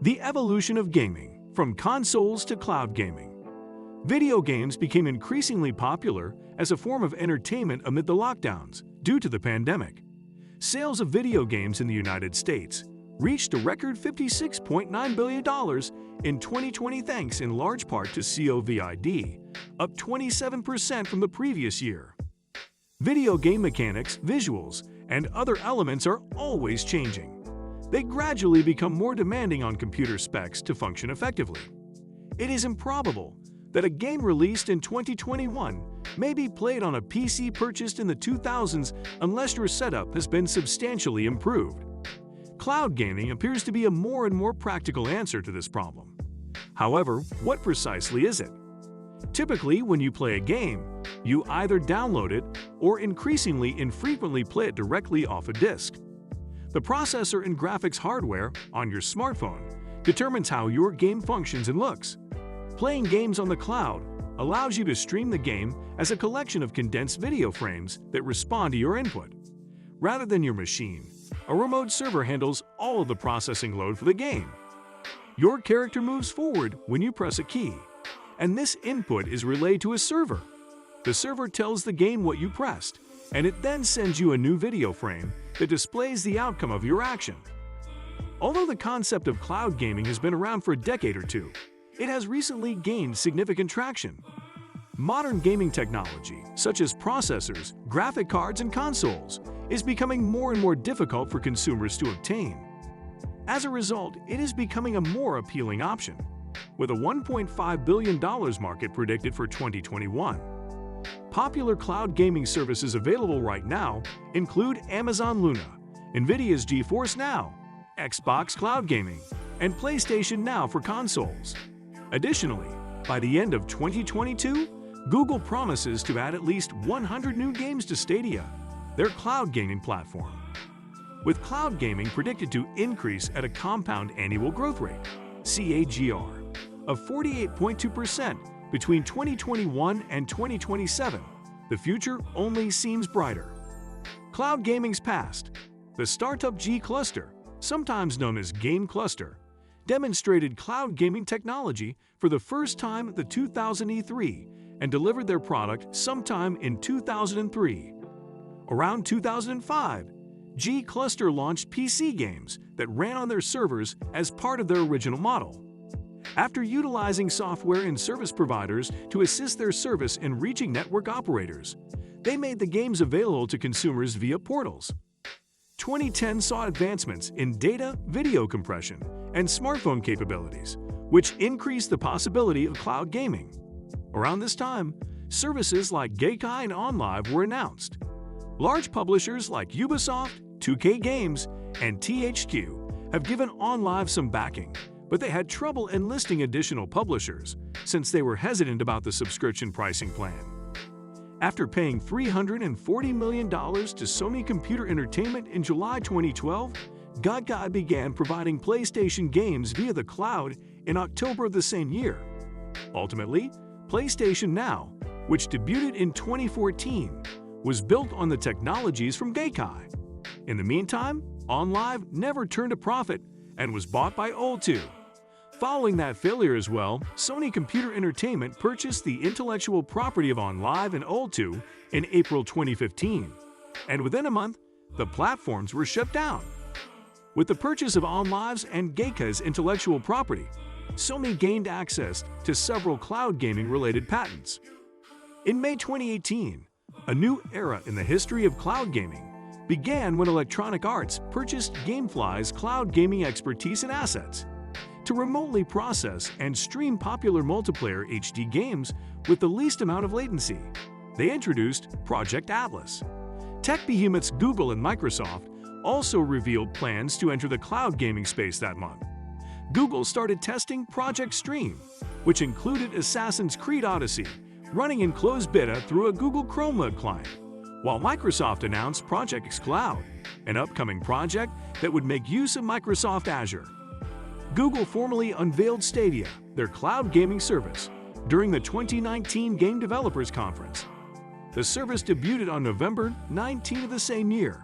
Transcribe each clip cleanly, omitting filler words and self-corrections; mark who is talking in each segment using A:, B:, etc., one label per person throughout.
A: The evolution of gaming, from consoles to cloud gaming. Video games became increasingly popular as a form of entertainment amid the lockdowns due to the pandemic. Sales of video games in the United States reached a record $56.9 billion in 2020 thanks in large part to COVID, up 27% from the previous year. Video game mechanics, visuals, and other elements are always changing. They gradually become more demanding on computer specs to function effectively. It is improbable that a game released in 2021 may be played on a PC purchased in the 2000s unless your setup has been substantially improved. Cloud gaming appears to be a more and more practical answer to this problem. However, what precisely is it? Typically, when you play a game, you either download it or increasingly infrequently play it directly off a disk. The processor and graphics hardware on your smartphone determines how your game functions and looks. Playing games on the cloud allows you to stream the game as a collection of condensed video frames that respond to your input. Rather than your machine, a remote server handles all of the processing load for the game. Your character moves forward when you press a key, and this input is relayed to a server. The server tells the game what you pressed, and it then sends you a new video frame that displays the outcome of your action. Although the concept of cloud gaming has been around for a decade or two, it has recently gained significant traction. Modern gaming technology, such as processors, graphic cards, and consoles, is becoming more and more difficult for consumers to obtain. As a result, it is becoming a more appealing option, with a $1.5 billion market predicted for 2021. Popular cloud gaming services available right now include Amazon Luna, NVIDIA's GeForce Now, Xbox Cloud Gaming, and PlayStation Now for consoles. Additionally, by the end of 2022, Google promises to add at least 100 new games to Stadia, their cloud gaming platform. With cloud gaming predicted to increase at a compound annual growth rate, CAGR, of 48.2% between 2021 and 2027, the future only seems brighter. Cloud gaming's past. The startup G Cluster, sometimes known as Game Cluster, demonstrated cloud gaming technology for the first time at the 2000 E3 and delivered their product sometime in 2003. Around 2005, G Cluster launched PC games that ran on their servers as part of their original model. After utilizing software and service providers to assist their service in reaching network operators, they made the games available to consumers via portals. 2010 saw advancements in data, video compression, and smartphone capabilities, which increased the possibility of cloud gaming. Around this time, services like Gaikai and OnLive were announced. Large publishers like Ubisoft, 2K Games, and THQ have given OnLive some backing, but they had trouble enlisting additional publishers since they were hesitant about the subscription pricing plan. After paying $340 million to Sony Computer Entertainment in July 2012, Gaikai began providing PlayStation games via the cloud in October of the same year. Ultimately, PlayStation Now, which debuted in 2014, was built on the technologies from Gaikai. In the meantime, OnLive never turned a profit and was bought by O2. Following that failure as well, Sony Computer Entertainment purchased the intellectual property of OnLive and O2 in April 2015, and within a month, the platforms were shut down. With the purchase of OnLive's and Gaikai's intellectual property, Sony gained access to several cloud gaming-related patents. In May 2018, a new era in the history of cloud gaming began when Electronic Arts purchased Gamefly's cloud gaming expertise and assets to remotely process and stream popular multiplayer HD games with the least amount of latency. They introduced Project Atlas. Tech behemoths Google and Microsoft also revealed plans to enter the cloud gaming space that month. Google started testing Project Stream, which included Assassin's Creed Odyssey, running in closed beta through a Google Chrome web client, while Microsoft announced Project xCloud, an upcoming project that would make use of Microsoft Azure. Google formally unveiled Stadia, their cloud gaming service, during the 2019 Game Developers Conference. The service debuted on November 19 of the same year.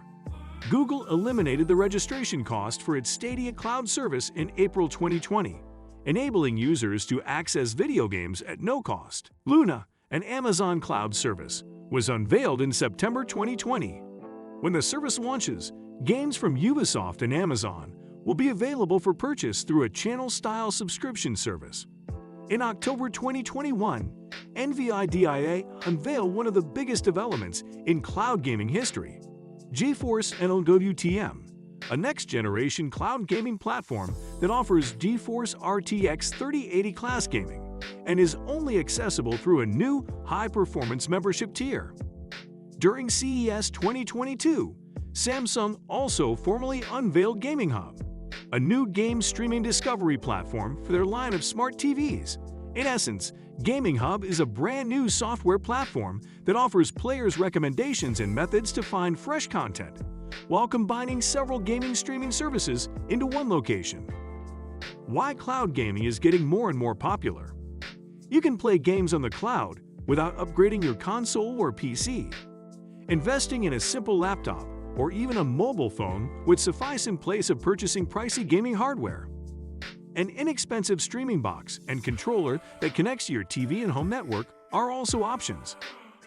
A: Google eliminated the registration cost for its Stadia cloud service in April 2020, enabling users to access video games at no cost. Luna, an Amazon cloud service, was unveiled in September 2020. When the service launches, games from Ubisoft and Amazon will be available for purchase through a channel-style subscription service. In October 2021, NVIDIA unveiled one of the biggest developments in cloud gaming history, GeForce NLWTM, a next-generation cloud gaming platform that offers GeForce RTX 3080 class gaming and is only accessible through a new high-performance membership tier. During CES 2022, Samsung also formally unveiled Gaming Hub, a new game streaming discovery platform for their line of smart TVs. In essence, Gaming Hub is a brand new software platform that offers players recommendations and methods to find fresh content, while combining several gaming streaming services into one location. Why cloud gaming is getting more and more popular? You can play games on the cloud without upgrading your console or PC. Investing in a simple laptop or even a mobile phone would suffice in place of purchasing pricey gaming hardware. An inexpensive streaming box and controller that connects to your TV and home network are also options.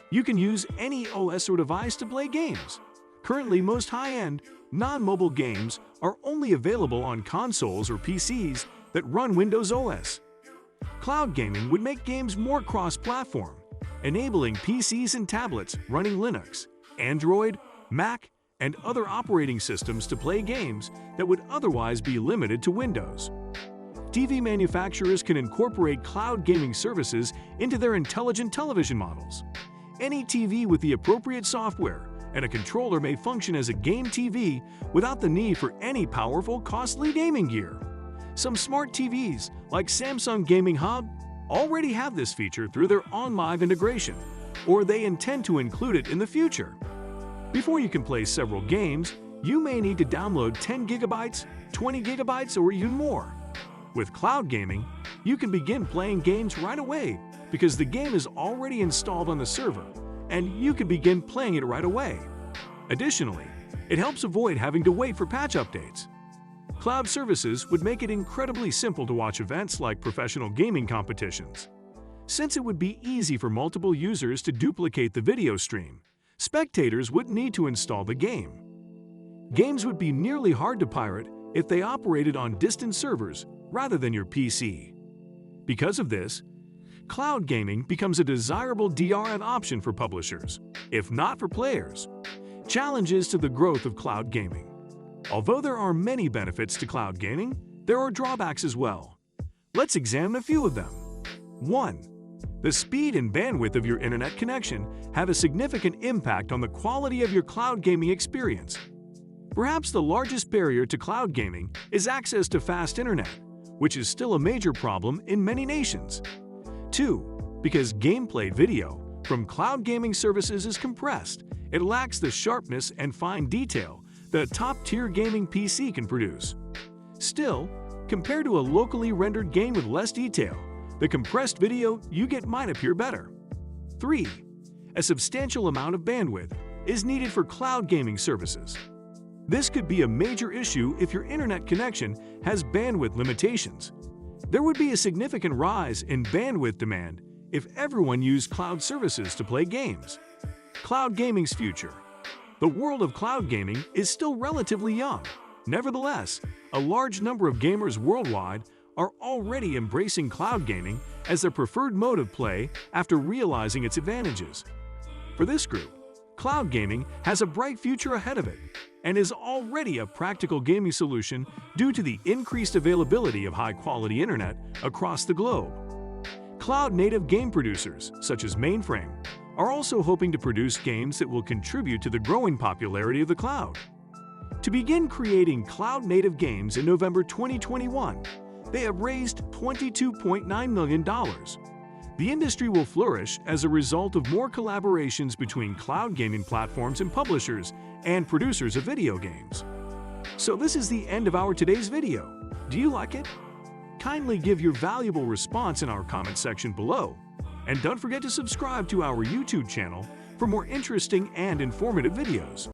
A: You can use any OS or device to play games. Currently, most high-end, non-mobile games are only available on consoles or PCs that run Windows OS. Cloud gaming would make games more cross-platform, enabling PCs and tablets running Linux, Android, Mac, and other operating systems to play games that would otherwise be limited to Windows. TV manufacturers can incorporate cloud gaming services into their intelligent television models. Any TV with the appropriate software and a controller may function as a game TV without the need for any powerful, costly gaming gear. Some smart TVs, like Samsung Gaming Hub, already have this feature through their OnLive integration, or they intend to include it in the future. Before you can play several games, you may need to download 10 GB, 20 GB, or even more. With cloud gaming, you can begin playing games right away because the game is already installed on the server, and you can begin playing it right away. Additionally, it helps avoid having to wait for patch updates. Cloud services would make it incredibly simple to watch events like professional gaming competitions. Since it would be easy for multiple users to duplicate the video stream, spectators wouldn't need to install the game. Games would be nearly hard to pirate if they operated on distant servers rather than your PC. Because of this, cloud gaming becomes a desirable DRM option for publishers, if not for players. Challenges to the growth of cloud gaming. Although there are many benefits to cloud gaming, there are drawbacks as well. Let's examine a few of them. 1. The speed and bandwidth of your internet connection have a significant impact on the quality of your cloud gaming experience. Perhaps the largest barrier to cloud gaming is access to fast internet, which is still a major problem in many nations. 2. Because gameplay video from cloud gaming services is compressed, it lacks the sharpness and fine detail that a top-tier gaming PC can produce. Still, compared to a locally rendered game with less detail, the compressed video you get might appear better. 3. A substantial amount of bandwidth is needed for cloud gaming services. This could be a major issue if your internet connection has bandwidth limitations. There would be a significant rise in bandwidth demand if everyone used cloud services to play games. Cloud gaming's future. The world of cloud gaming is still relatively young. Nevertheless, a large number of gamers worldwide are already embracing cloud gaming as their preferred mode of play after realizing its advantages. For this group, cloud gaming has a bright future ahead of it and is already a practical gaming solution due to the increased availability of high-quality internet across the globe. Cloud-native game producers, such as Mainframe, are also hoping to produce games that will contribute to the growing popularity of the cloud. To begin creating cloud-native games in November 2021, they have raised $22.9 million. The industry will flourish as a result of more collaborations between cloud gaming platforms and publishers and producers of video games. So this is the end of our today's video. Do you like it? Kindly give your valuable response in our comment section below. And don't forget to subscribe to our YouTube channel for more interesting and informative videos.